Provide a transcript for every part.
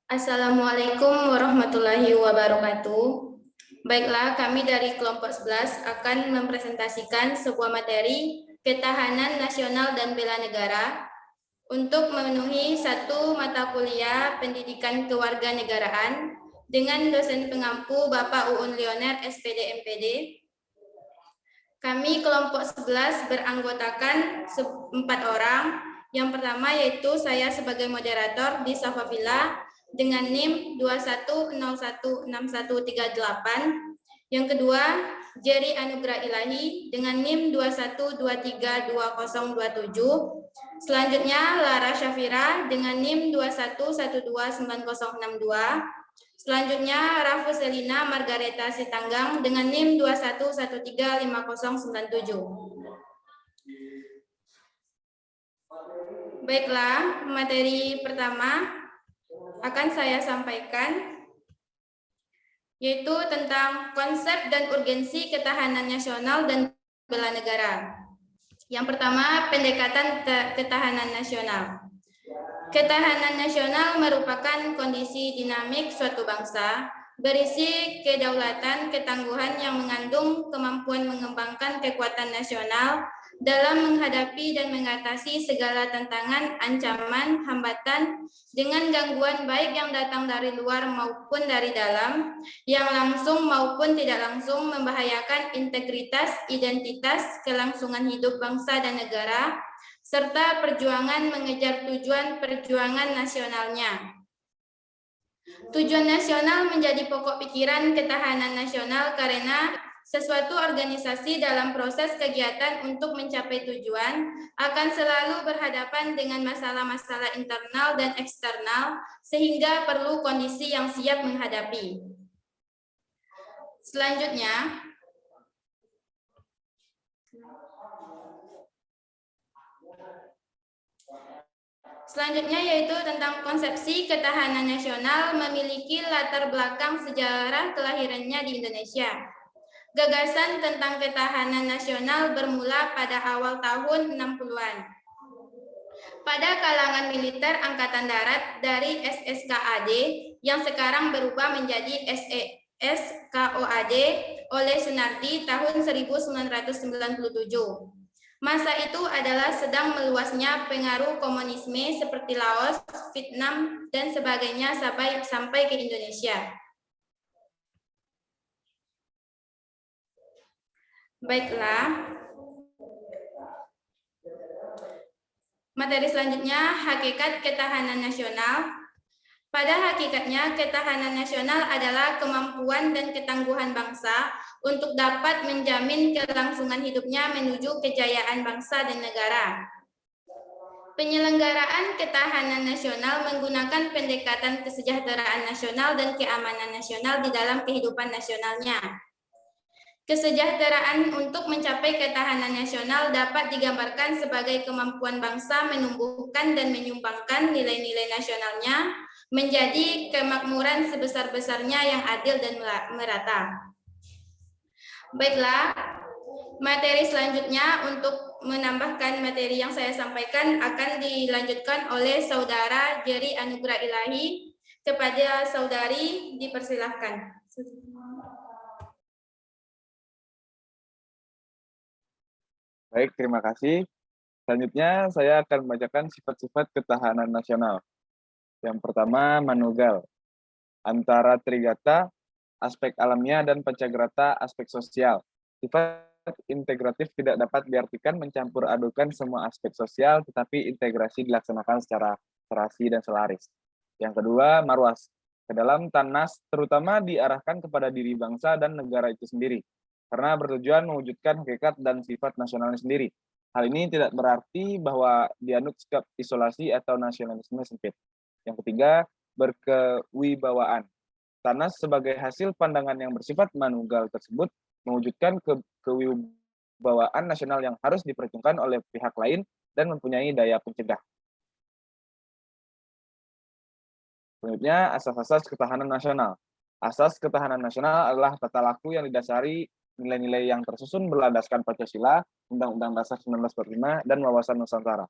Assalamualaikum warahmatullahi wabarakatuh. Baiklah, kami dari kelompok 11 akan mempresentasikan sebuah materi ketahanan nasional dan bela negara untuk memenuhi satu mata kuliah pendidikan kewarganegaraan dengan dosen pengampu Bapak Uun Leoner, SPD MPD. Kami kelompok 11 beranggotakan 4 orang. Yang pertama yaitu saya sebagai moderator di Safavilla dengan NIM 21016138. Yang kedua, Jerry Anugrah Ilahi dengan NIM 21232027. Selanjutnya, Lara Syafira dengan NIM 21129062. Selanjutnya, Rafu Selina Margareta Sitanggang dengan NIM 21135097. Baiklah, materi pertama akan saya sampaikan, yaitu tentang konsep dan urgensi ketahanan nasional dan bela negara. Yang pertama, pendekatan ketahanan nasional. Ketahanan nasional merupakan kondisi dinamik suatu bangsa, berisi kedaulatan, ketangguhan yang mengandung kemampuan mengembangkan kekuatan nasional dalam menghadapi dan mengatasi segala tantangan, ancaman, hambatan dengan gangguan baik yang datang dari luar maupun dari dalam, yang langsung maupun tidak langsung membahayakan integritas, identitas, kelangsungan hidup bangsa dan negara, serta perjuangan mengejar tujuan perjuangan nasionalnya. Tujuan nasional menjadi pokok pikiran ketahanan nasional karena sesuatu organisasi dalam proses kegiatan untuk mencapai tujuan akan selalu berhadapan dengan masalah-masalah internal dan eksternal sehingga perlu kondisi yang siap menghadapi. Selanjutnya yaitu tentang konsepsi ketahanan nasional memiliki latar belakang sejarah kelahirannya di Indonesia. Gagasan tentang ketahanan nasional bermula pada awal tahun 60-an. Pada kalangan militer Angkatan Darat dari SSKAD yang sekarang berubah menjadi SKOAD oleh Sunardi tahun 1997. Masa itu adalah sedang meluasnya pengaruh komunisme seperti Laos, Vietnam, dan sebagainya sampai ke Indonesia. Baiklah. Materi selanjutnya, hakikat ketahanan nasional. Pada hakikatnya, ketahanan nasional adalah kemampuan dan ketangguhan bangsa untuk dapat menjamin kelangsungan hidupnya menuju kejayaan bangsa dan negara. Penyelenggaraan ketahanan nasional menggunakan pendekatan kesejahteraan nasional dan keamanan nasional di dalam kehidupan nasionalnya. Kesejahteraan untuk mencapai ketahanan nasional dapat digambarkan sebagai kemampuan bangsa menumbuhkan dan menyumbangkan nilai-nilai nasionalnya menjadi kemakmuran sebesar-besarnya yang adil dan merata. Baiklah, materi selanjutnya untuk menambahkan materi yang saya sampaikan akan dilanjutkan oleh Saudara Jerry Anugrah Ilahi. Kepada saudari dipersilahkan. Baik, terima kasih. Selanjutnya saya akan membacakan sifat-sifat ketahanan nasional. Yang pertama, manugal. Antara trigata, aspek alamnya, dan pancagrata, aspek sosial. Sifat integratif tidak dapat diartikan mencampur adukan semua aspek sosial, tetapi integrasi dilaksanakan secara serasi dan selaris. Yang kedua, marwas. Ke dalam tanas terutama diarahkan kepada diri bangsa dan negara itu sendiri, karena bertujuan mewujudkan hakikat dan sifat nasionalnya sendiri. Hal ini tidak berarti bahwa dianut sikap isolasi atau nasionalisme sempit. Yang ketiga, berkewibawaan. Tanas sebagai hasil pandangan yang bersifat manunggal tersebut mewujudkan kewibawaan nasional yang harus diperhitungkan oleh pihak lain dan mempunyai daya pencegah. Selanjutnya, asas-asas ketahanan nasional. Asas ketahanan nasional adalah tata laku yang didasari nilai-nilai yang tersusun berlandaskan Pancasila, Undang-Undang Dasar 1945, dan wawasan Nusantara.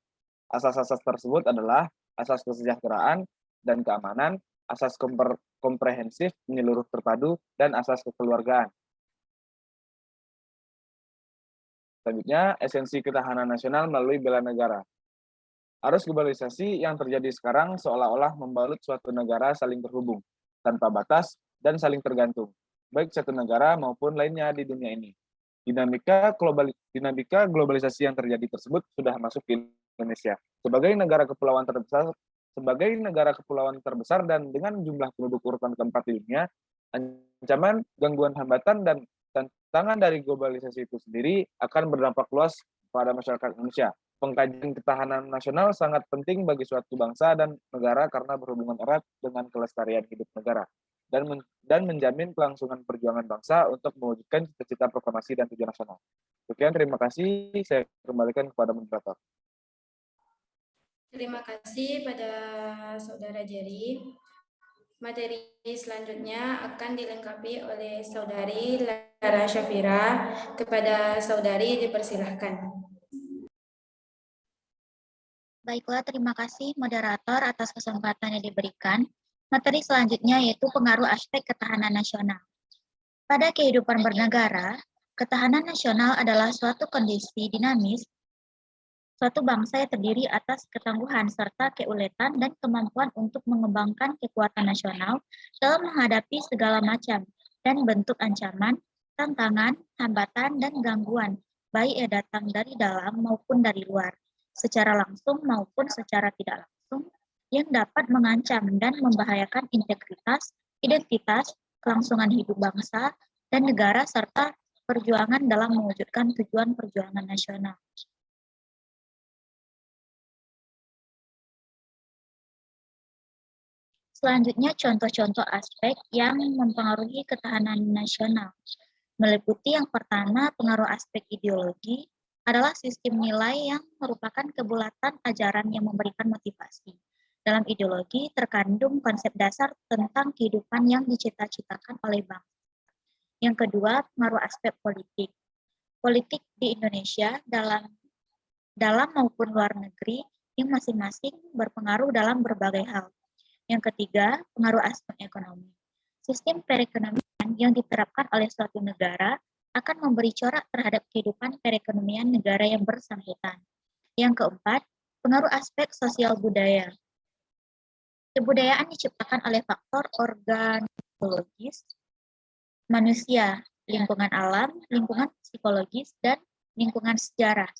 Asas-asas tersebut adalah asas kesejahteraan dan keamanan, asas komprehensif menyeluruh terpadu, dan asas kekeluargaan. Selanjutnya, esensi ketahanan nasional melalui bela negara. Arus globalisasi yang terjadi sekarang seolah-olah membalut suatu negara saling terhubung, tanpa batas, dan saling tergantung, baik satu negara maupun lainnya di dunia ini. Dinamika globalisasi yang terjadi tersebut sudah masuk ke Indonesia. Sebagai negara kepulauan terbesar dan dengan jumlah penduduk urutan keempat di dunia, ancaman, gangguan, hambatan, dan tantangan dari globalisasi itu sendiri akan berdampak luas pada masyarakat Indonesia. Pengkajian ketahanan nasional sangat penting bagi suatu bangsa dan negara karena berhubungan erat dengan kelestarian hidup negara dan menjamin kelangsungan perjuangan bangsa untuk mewujudkan cita-cita proklamasi dan tujuan nasional. Sekian, terima kasih. Saya kembalikan kepada moderator. Terima kasih pada Saudara Jerry. Materi selanjutnya akan dilengkapi oleh Saudari Lara Syafira. Kepada Saudari dipersilahkan. Baiklah, terima kasih moderator atas kesempatan yang diberikan. Materi selanjutnya yaitu pengaruh aspek ketahanan nasional. Pada kehidupan bernegara, ketahanan nasional adalah suatu kondisi dinamis, suatu bangsa yang terdiri atas ketangguhan serta keuletan dan kemampuan untuk mengembangkan kekuatan nasional dalam menghadapi segala macam dan bentuk ancaman, tantangan, hambatan, dan gangguan, baik yang datang dari dalam maupun dari luar, secara langsung maupun secara tidak langsung, yang dapat mengancam dan membahayakan integritas, identitas, kelangsungan hidup bangsa dan negara serta perjuangan dalam mewujudkan tujuan perjuangan nasional. Selanjutnya, contoh-contoh aspek yang mempengaruhi ketahanan nasional. Meliputi yang pertama, pengaruh aspek ideologi adalah sistem nilai yang merupakan kebulatan ajaran yang memberikan motivasi. Dalam ideologi terkandung konsep dasar tentang kehidupan yang dicita-citakan oleh bangsa. Yang kedua, pengaruh aspek politik. Politik di Indonesia dalam maupun luar negeri yang masing-masing berpengaruh dalam berbagai hal. Yang ketiga, pengaruh aspek ekonomi. Sistem perekonomian yang diterapkan oleh suatu negara akan memberi corak terhadap kehidupan perekonomian negara yang bersangkutan. Yang keempat, pengaruh aspek sosial budaya. Kebudayaan diciptakan oleh faktor organikologis, manusia, lingkungan alam, lingkungan psikologis, dan lingkungan sejarah.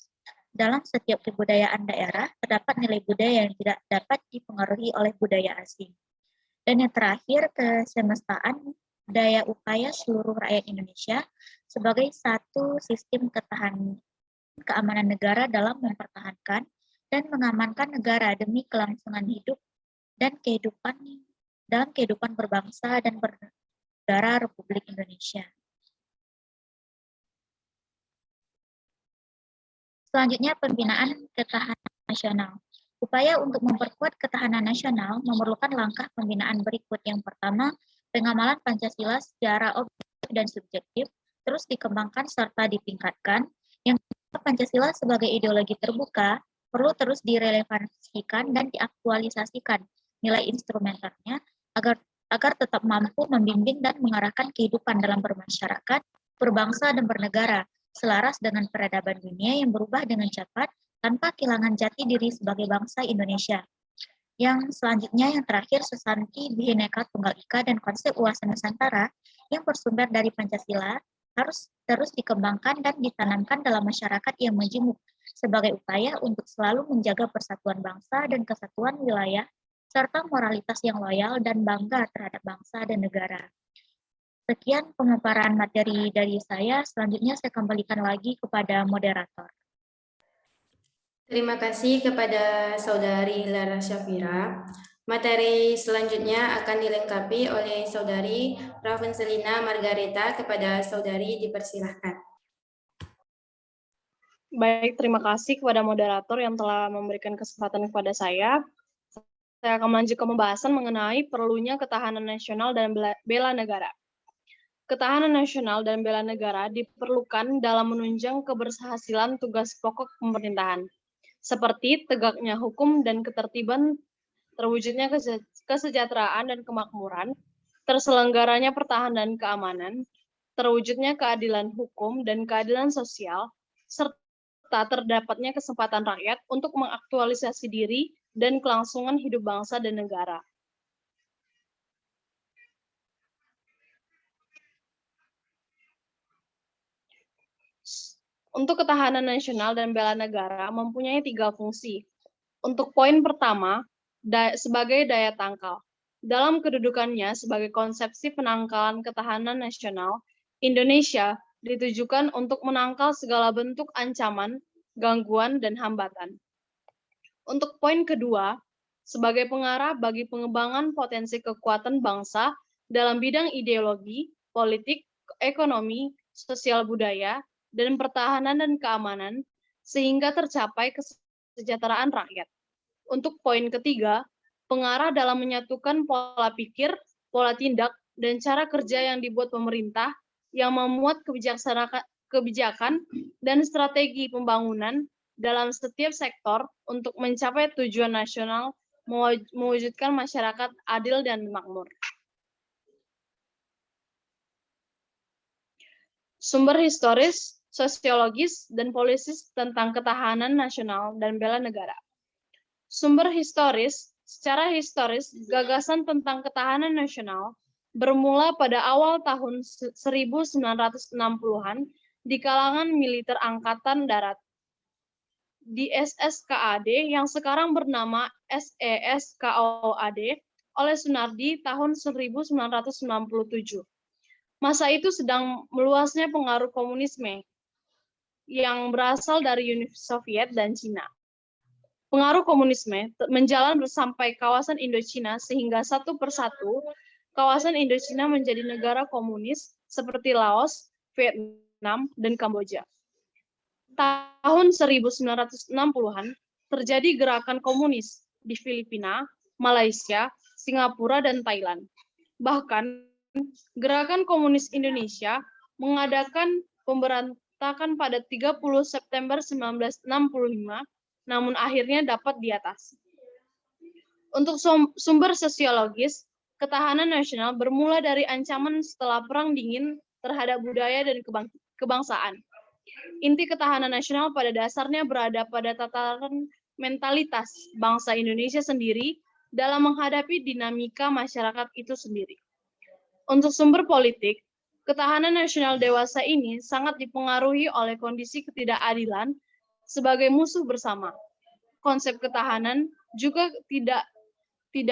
Dalam setiap kebudayaan daerah, terdapat nilai budaya yang tidak dapat dipengaruhi oleh budaya asing. Dan yang terakhir, kesemestaan daya upaya seluruh rakyat Indonesia sebagai satu sistem keamanan negara dalam mempertahankan dan mengamankan negara demi kelangsungan hidup dan kehidupan berbangsa dan bernegara Republik Indonesia. Selanjutnya, pembinaan ketahanan nasional. Upaya untuk memperkuat ketahanan nasional memerlukan langkah pembinaan berikut. Yang pertama, pengamalan Pancasila secara objektif dan subjektif terus dikembangkan serta ditingkatkan. Yang kedua, Pancasila sebagai ideologi terbuka perlu terus direlevansikan dan diaktualisasikan nilai instrumentalnya agar tetap mampu membimbing dan mengarahkan kehidupan dalam bermasyarakat, berbangsa, dan bernegara selaras dengan peradaban dunia yang berubah dengan cepat tanpa kehilangan jati diri sebagai bangsa Indonesia. Yang selanjutnya, yang terakhir, Sesanti Bhinneka Tunggal Ika dan konsep wawasan Nusantara yang bersumber dari Pancasila harus terus dikembangkan dan ditanamkan dalam masyarakat yang majemuk sebagai upaya untuk selalu menjaga persatuan bangsa dan kesatuan wilayah serta moralitas yang loyal dan bangga terhadap bangsa dan negara. Sekian pemaparan materi dari saya. Selanjutnya saya kembalikan lagi kepada moderator. Terima kasih kepada Saudari Lara Syafira. Materi selanjutnya akan dilengkapi oleh Saudari Ravenselina Margareta. Kepada Saudari dipersilahkan. Baik, terima kasih kepada moderator yang telah memberikan kesempatan kepada saya. Saya akan melanjutkan pembahasan mengenai perlunya ketahanan nasional dan bela negara. Ketahanan nasional dan bela negara diperlukan dalam menunjang keberhasilan tugas pokok pemerintahan, seperti tegaknya hukum dan ketertiban, terwujudnya kesejahteraan dan kemakmuran, terselenggaranya pertahanan dan keamanan, terwujudnya keadilan hukum dan keadilan sosial, serta terdapatnya kesempatan rakyat untuk mengaktualisasi diri dan kelangsungan hidup bangsa dan negara. Untuk ketahanan nasional dan bela negara mempunyai 3 fungsi. Untuk poin pertama, sebagai daya tangkal. Dalam kedudukannya sebagai konsepsi penangkalan ketahanan nasional, Indonesia ditujukan untuk menangkal segala bentuk ancaman, gangguan, dan hambatan. Untuk poin kedua, sebagai pengarah bagi pengembangan potensi kekuatan bangsa dalam bidang ideologi, politik, ekonomi, sosial budaya, dan pertahanan dan keamanan, sehingga tercapai kesejahteraan rakyat. Untuk poin ketiga, pengarah dalam menyatukan pola pikir, pola tindak, dan cara kerja yang dibuat pemerintah yang memuat kebijakan dan strategi pembangunan dalam setiap sektor untuk mencapai tujuan nasional mewujudkan masyarakat adil dan makmur. Sumber historis, sosiologis, dan politis tentang ketahanan nasional dan bela negara. Sumber historis, secara historis, gagasan tentang ketahanan nasional bermula pada awal tahun 1960-an di kalangan militer Angkatan Darat. Di SSKAD yang sekarang bernama SESKOAD oleh Sunardi tahun 1997. Masa itu sedang meluasnya pengaruh komunisme yang berasal dari Uni Soviet dan Cina. Pengaruh komunisme menjalan sampai kawasan Indochina sehingga satu persatu kawasan Indochina menjadi negara komunis seperti Laos, Vietnam, dan Kamboja. Tahun 1960-an terjadi gerakan komunis di Filipina, Malaysia, Singapura, dan Thailand. Bahkan gerakan komunis Indonesia mengadakan pemberontakan pada 30 September 1965, namun akhirnya dapat diatasi. Untuk sumber sosiologis, ketahanan nasional bermula dari ancaman setelah Perang Dingin terhadap budaya dan kebangsaan. Inti ketahanan nasional pada dasarnya berada pada tataran mentalitas bangsa Indonesia sendiri dalam menghadapi dinamika masyarakat itu sendiri. Untuk sumber politik, ketahanan nasional dewasa ini sangat dipengaruhi oleh kondisi ketidakadilan sebagai musuh bersama. Konsep ketahanan juga tidak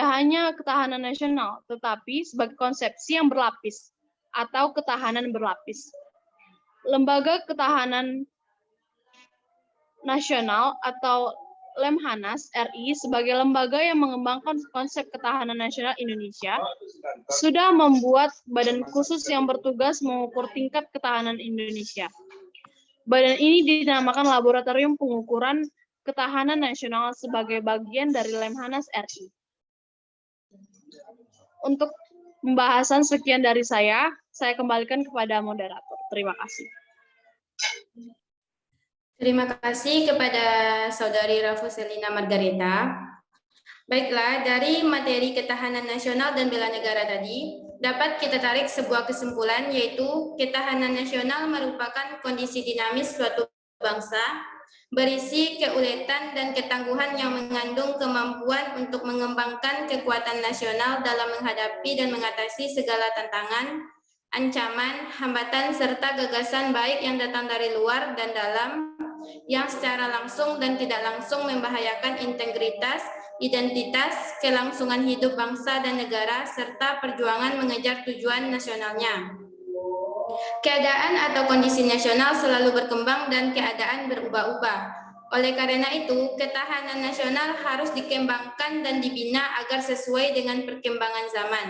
hanya ketahanan nasional, tetapi sebagai konsepsi yang berlapis atau ketahanan berlapis. Lembaga Ketahanan Nasional atau Lemhanas RI sebagai lembaga yang mengembangkan konsep ketahanan nasional Indonesia sudah membuat badan khusus yang bertugas mengukur tingkat ketahanan Indonesia. Badan ini dinamakan Laboratorium Pengukuran Ketahanan Nasional sebagai bagian dari Lemhanas RI. Untuk pembahasan sekian dari saya kembalikan kepada moderator. Terima kasih. Terima kasih kepada Saudari Rafuselina Margareta. Baiklah, dari materi ketahanan nasional dan bela negara tadi, dapat kita tarik sebuah kesimpulan, yaitu ketahanan nasional merupakan kondisi dinamis suatu bangsa, berisi keuletan dan ketangguhan yang mengandung kemampuan untuk mengembangkan kekuatan nasional dalam menghadapi dan mengatasi segala tantangan, ancaman, hambatan, serta gagasan baik yang datang dari luar dan dalam, yang secara langsung dan tidak langsung membahayakan integritas, identitas, kelangsungan hidup bangsa dan negara, serta perjuangan mengejar tujuan nasionalnya. Keadaan atau kondisi nasional selalu berkembang dan keadaan berubah-ubah. Oleh karena itu, ketahanan nasional harus dikembangkan dan dibina agar sesuai dengan perkembangan zaman.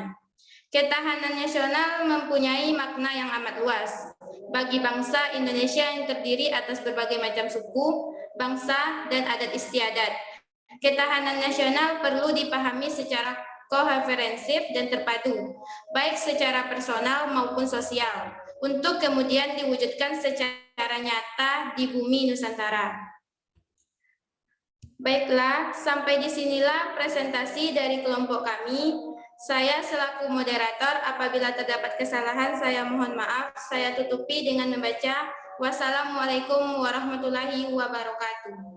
Ketahanan nasional mempunyai makna yang amat luas bagi bangsa Indonesia yang terdiri atas berbagai macam suku, bangsa, dan adat istiadat. Ketahanan nasional perlu dipahami secara koherensif, dan terpadu, baik secara personal maupun sosial, untuk kemudian diwujudkan secara nyata di bumi Nusantara. Baiklah, sampai disinilah presentasi dari kelompok kami. Saya selaku moderator, apabila terdapat kesalahan, saya mohon maaf. Saya tutupi dengan membaca wassalamualaikum warahmatullahi wabarakatuh.